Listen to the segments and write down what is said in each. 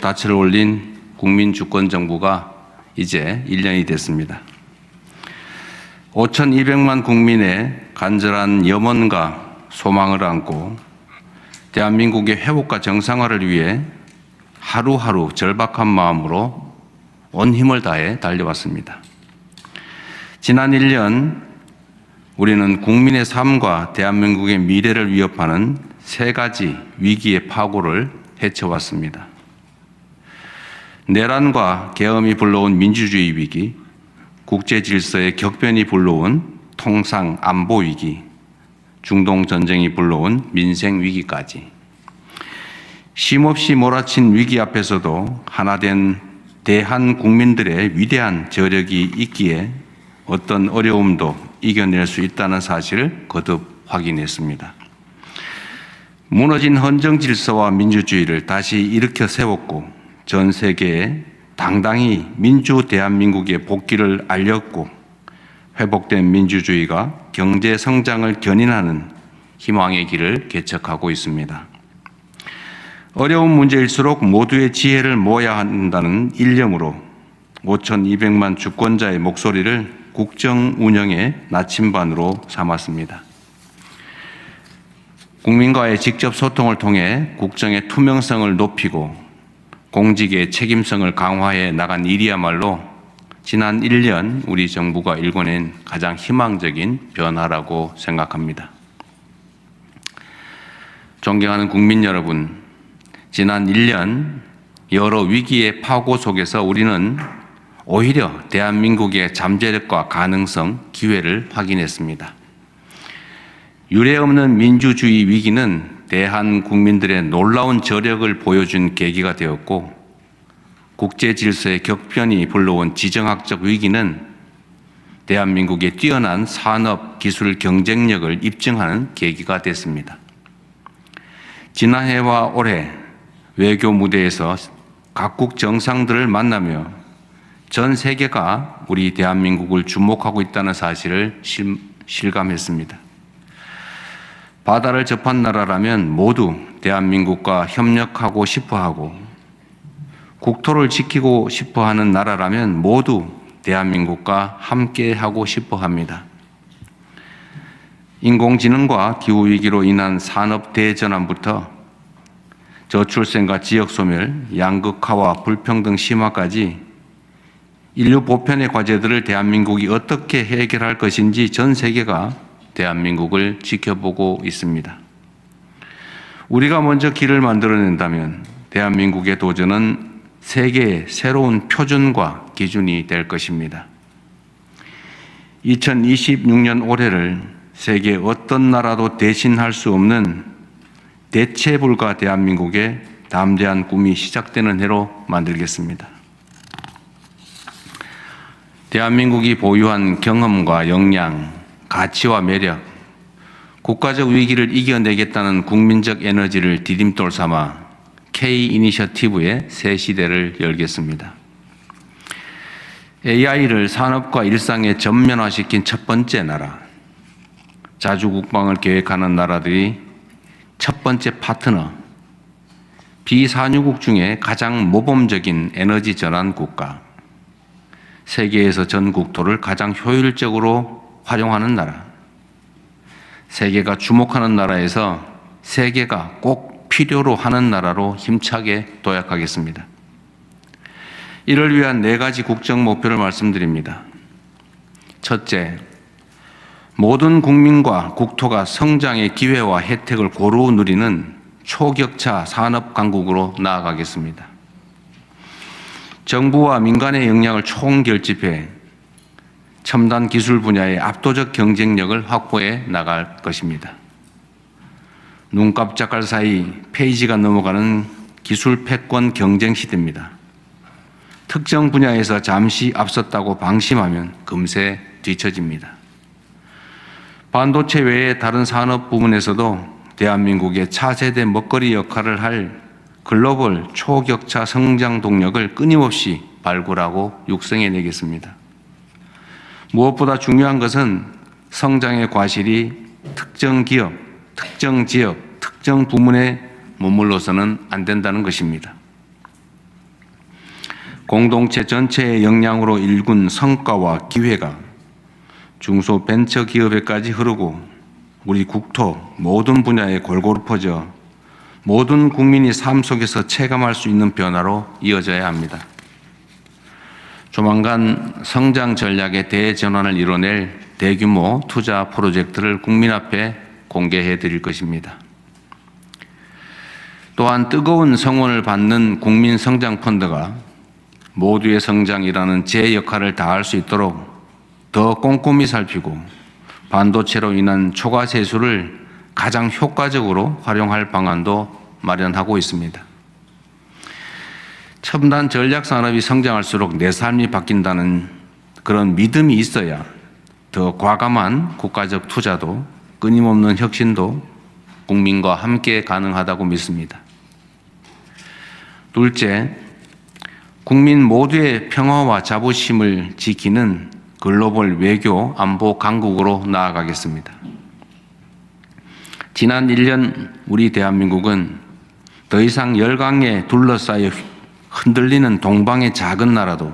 닻을 올린 국민주권정부가 이제 1년이 됐습니다. 5,200만 국민의 간절한 염원과 소망을 안고 대한민국의 회복과 정상화를 위해 하루하루 절박한 마음으로 온 힘을 다해 달려왔습니다. 지난 1년 우리는 국민의 삶과 대한민국의 미래를 위협하는 세 가지 위기의 파고를 헤쳐왔습니다. 내란과 계엄이 불러온 민주주의 위기, 국제 질서의 격변이 불러온 통상 안보 위기, 중동 전쟁이 불러온 민생 위기까지 쉼없이 몰아친 위기 앞에서도 하나된 대한 국민들의 위대한 저력이 있기에 어떤 어려움도 이겨낼 수 있다는 사실을 거듭 확인했습니다. 무너진 헌정 질서와 민주주의를 다시 일으켜 세웠고 전 세계에 당당히 민주 대한민국의 복귀를 알렸고 회복된 민주주의가 경제 성장을 견인하는 희망의 길을 개척하고 있습니다. 어려운 문제일수록 모두의 지혜를 모아야 한다는 일념으로 5,200만 주권자의 목소리를 국정 운영의 나침반으로 삼았습니다. 국민과의 직접 소통을 통해 국정의 투명성을 높이고 공직의 책임성을 강화해 나간 일이야말로 지난 1년 우리 정부가 일궈낸 가장 희망적인 변화라고 생각합니다. 존경하는 국민 여러분, 지난 1년 여러 위기의 파고 속에서 우리는 오히려 대한민국의 잠재력과 가능성, 기회를 확인했습니다. 유례없는 민주주의 위기는 대한 국민들의 놀라운 저력을 보여준 계기가 되었고 국제 질서의 격변이 불러온 지정학적 위기는 대한민국의 뛰어난 산업, 기술 경쟁력을 입증하는 계기가 됐습니다. 지난해와 올해 외교 무대에서 각국 정상들을 만나며 전 세계가 우리 대한민국을 주목하고 있다는 사실을 실감했습니다. 바다를 접한 나라라면 모두 대한민국과 협력하고 싶어하고 국토를 지키고 싶어하는 나라라면 모두 대한민국과 함께하고 싶어합니다. 인공지능과 기후위기로 인한 산업 대전환부터 저출생과 지역소멸, 양극화와 불평등 심화까지 인류 보편의 과제들을 대한민국이 어떻게 해결할 것인지 전 세계가 대한민국을 지켜보고 있습니다. 우리가 먼저 길을 만들어낸다면 대한민국의 도전은 세계의 새로운 표준과 기준이 될 것입니다. 2026년 올해를 세계 어떤 나라도 대신할 수 없는 대체 불가 대한민국의 담대한 꿈이 시작되는 해로 만들겠습니다. 대한민국이 보유한 경험과 역량, 가치와 매력, 국가적 위기를 이겨내겠다는 국민적 에너지를 디딤돌 삼아 K-이니셔티브의 새 시대를 열겠습니다. AI를 산업과 일상에 전면화시킨 첫 번째 나라, 자주국방을 계획하는 나라들이 첫 번째 파트너, 비산유국 중에 가장 모범적인 에너지 전환 국가, 세계에서 전 국토를 가장 효율적으로 활용하는 나라, 세계가 주목하는 나라에서 세계가 꼭 필요로 하는 나라로 힘차게 도약하겠습니다. 이를 위한 4가지 국정 목표를 말씀드립니다. 첫째, 모든 국민과 국토가 성장의 기회와 혜택을 고루 누리는 초격차 산업 강국으로 나아가겠습니다. 정부와 민간의 역량을 총결집해 첨단 기술 분야의 압도적 경쟁력을 확보해 나갈 것입니다. 눈 깜짝할 사이 페이지가 넘어가는 기술 패권 경쟁 시대입니다. 특정 분야에서 잠시 앞섰다고 방심하면 금세 뒤처집니다. 반도체 외의 다른 산업 부문에서도 대한민국의 차세대 먹거리 역할을 할 글로벌 초격차 성장 동력을 끊임없이 발굴하고 육성해내겠습니다. 무엇보다 중요한 것은 성장의 과실이 특정 기업, 특정 지역, 특정 부문에 머물러서는 안 된다는 것입니다. 공동체 전체의 역량으로 일군 성과와 기회가 중소벤처기업에까지 흐르고 우리 국토 모든 분야에 골고루 퍼져 모든 국민이 삶 속에서 체감할 수 있는 변화로 이어져야 합니다. 조만간 성장 전략의 대전환을 이뤄낼 대규모 투자 프로젝트를 국민 앞에 공개해 드릴 것입니다. 또한 뜨거운 성원을 받는 국민성장펀드가 모두의 성장이라는 제 역할을 다할 수 있도록 더 꼼꼼히 살피고 반도체로 인한 초과 세수를 가장 효과적으로 활용할 방안도 마련하고 있습니다. 첨단 전략 산업이 성장할수록 내 삶이 바뀐다는 그런 믿음이 있어야 더 과감한 국가적 투자도 끊임없는 혁신도 국민과 함께 가능하다고 믿습니다. 둘째, 국민 모두의 평화와 자부심을 지키는 글로벌 외교 안보 강국으로 나아가겠습니다. 지난 1년 우리 대한민국은 더 이상 열강에 둘러싸여 흔들리는 동방의 작은 나라도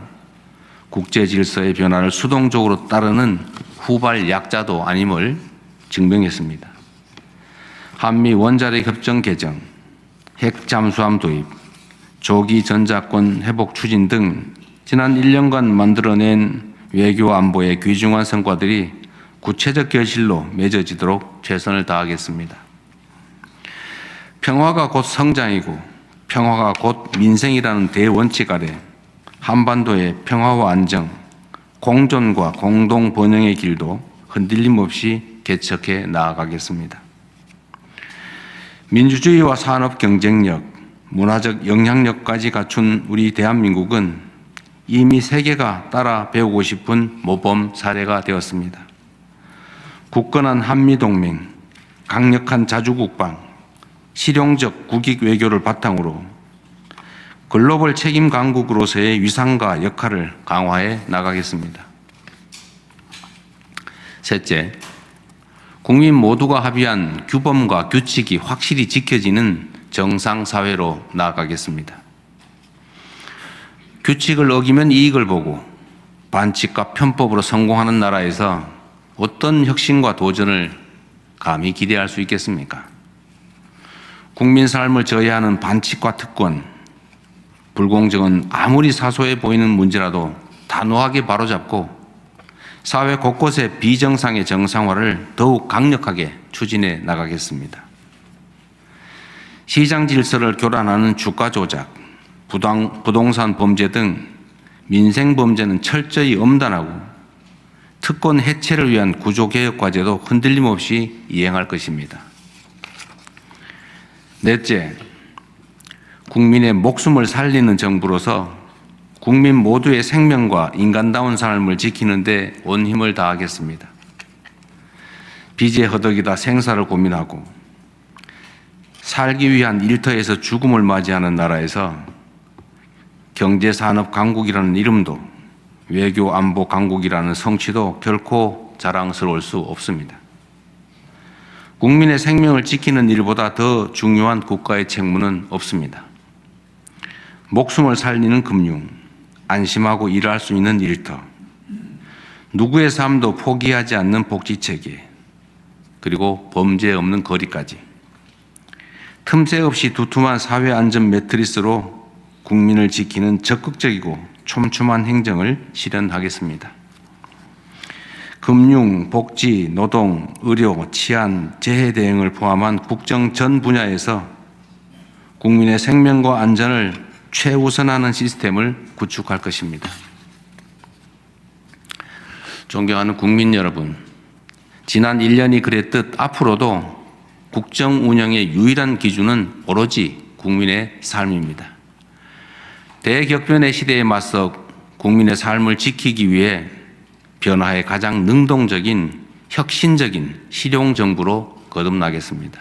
국제 질서의 변화를 수동적으로 따르는 후발 약자도 아님을 증명했습니다. 한미 원자력 협정 개정, 핵 잠수함 도입, 조기 전자권 회복 추진 등 지난 1년간 만들어낸 외교 안보의 귀중한 성과들이 구체적 결실로 맺어지도록 최선을 다하겠습니다. 평화가 곧 성장이고 평화가 곧 민생이라는 대원칙 아래 한반도의 평화와 안정, 공존과 공동 번영의 길도 흔들림 없이 개척해 나아가겠습니다. 민주주의와 산업 경쟁력, 문화적 영향력까지 갖춘 우리 대한민국은 이미 세계가 따라 배우고 싶은 모범 사례가 되었습니다. 굳건한 한미동맹, 강력한 자주국방, 실용적 국익 외교를 바탕으로 글로벌 책임 강국으로서의 위상과 역할을 강화해 나가겠습니다. 셋째, 국민 모두가 합의한 규범과 규칙이 확실히 지켜지는 정상사회로 나아가겠습니다. 규칙을 어기면 이익을 보고 반칙과 편법으로 성공하는 나라에서 어떤 혁신과 도전을 감히 기대할 수 있겠습니까? 국민 삶을 저해하는 반칙과 특권, 불공정은 아무리 사소해 보이는 문제라도 단호하게 바로잡고 사회 곳곳의 비정상의 정상화를 더욱 강력하게 추진해 나가겠습니다. 시장 질서를 교란하는 주가 조작, 부동산 범죄 등 민생 범죄는 철저히 엄단하고 특권 해체를 위한 구조개혁 과제도 흔들림 없이 이행할 것입니다. 넷째, 국민의 목숨을 살리는 정부로서 국민 모두의 생명과 인간다운 삶을 지키는 데 온 힘을 다하겠습니다. 빚에 허덕이다 생사를 고민하고 살기 위한 일터에서 죽음을 맞이하는 나라에서 경제산업 강국이라는 이름도 외교 안보 강국이라는 성취도 결코 자랑스러울 수 없습니다. 국민의 생명을 지키는 일보다 더 중요한 국가의 책무는 없습니다. 목숨을 살리는 금융, 안심하고 일할 수 있는 일터, 누구의 삶도 포기하지 않는 복지체계, 그리고 범죄 없는 거리까지 틈새 없이 두툼한 사회 안전 매트리스로 국민을 지키는 적극적이고 촘촘한 행정을 실현하겠습니다. 금융, 복지, 노동, 의료, 치안, 재해 대응을 포함한 국정 전 분야에서 국민의 생명과 안전을 최우선하는 시스템을 구축할 것입니다. 존경하는 국민 여러분, 지난 1년이 그랬듯 앞으로도 국정 운영의 유일한 기준은 오로지 국민의 삶입니다. 대격변의 시대에 맞서 국민의 삶을 지키기 위해 변화에 가장 능동적인 혁신적인 실용정부로 거듭나겠습니다.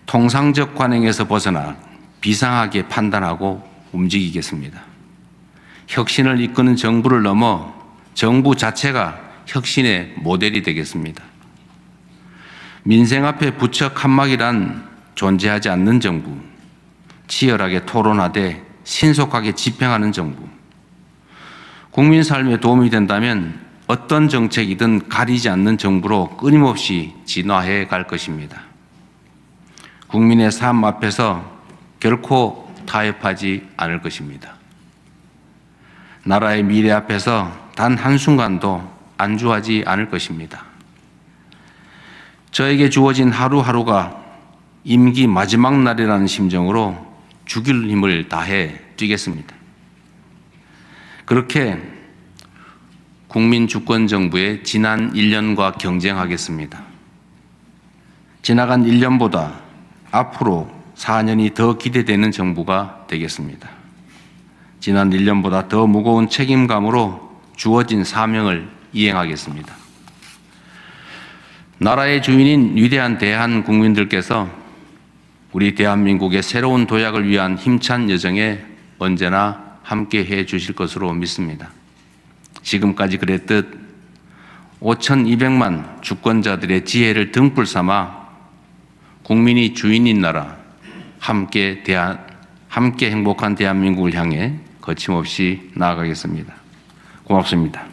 통상적 관행에서 벗어나 비상하게 판단하고 움직이겠습니다. 혁신을 이끄는 정부를 넘어 정부 자체가 혁신의 모델이 되겠습니다. 민생 앞에 부처 칸막이란 존재하지 않는 정부, 치열하게 토론하되 신속하게 집행하는 정부, 국민 삶에 도움이 된다면 어떤 정책이든 가리지 않는 정부로 끊임없이 진화해 갈 것입니다. 국민의 삶 앞에서 결코 타협하지 않을 것입니다. 나라의 미래 앞에서 단 한순간도 안주하지 않을 것입니다. 저에게 주어진 하루하루가 임기 마지막 날이라는 심정으로 죽일 힘을 다해 뛰겠습니다. 그렇게 국민주권정부의 지난 1년과 경쟁하겠습니다. 지나간 1년보다 앞으로 4년이 더 기대되는 정부가 되겠습니다. 지난 1년보다 더 무거운 책임감으로 주어진 사명을 이행하겠습니다. 나라의 주인인 위대한 대한국민들께서 우리 대한민국의 새로운 도약을 위한 힘찬 여정에 언제나 함께해 주실 것으로 믿습니다. 지금까지 그랬듯 5,200만 주권자들의 지혜를 등불 삼아 국민이 주인인 나라, 함께 행복한 대한민국을 향해 거침없이 나아가겠습니다. 고맙습니다.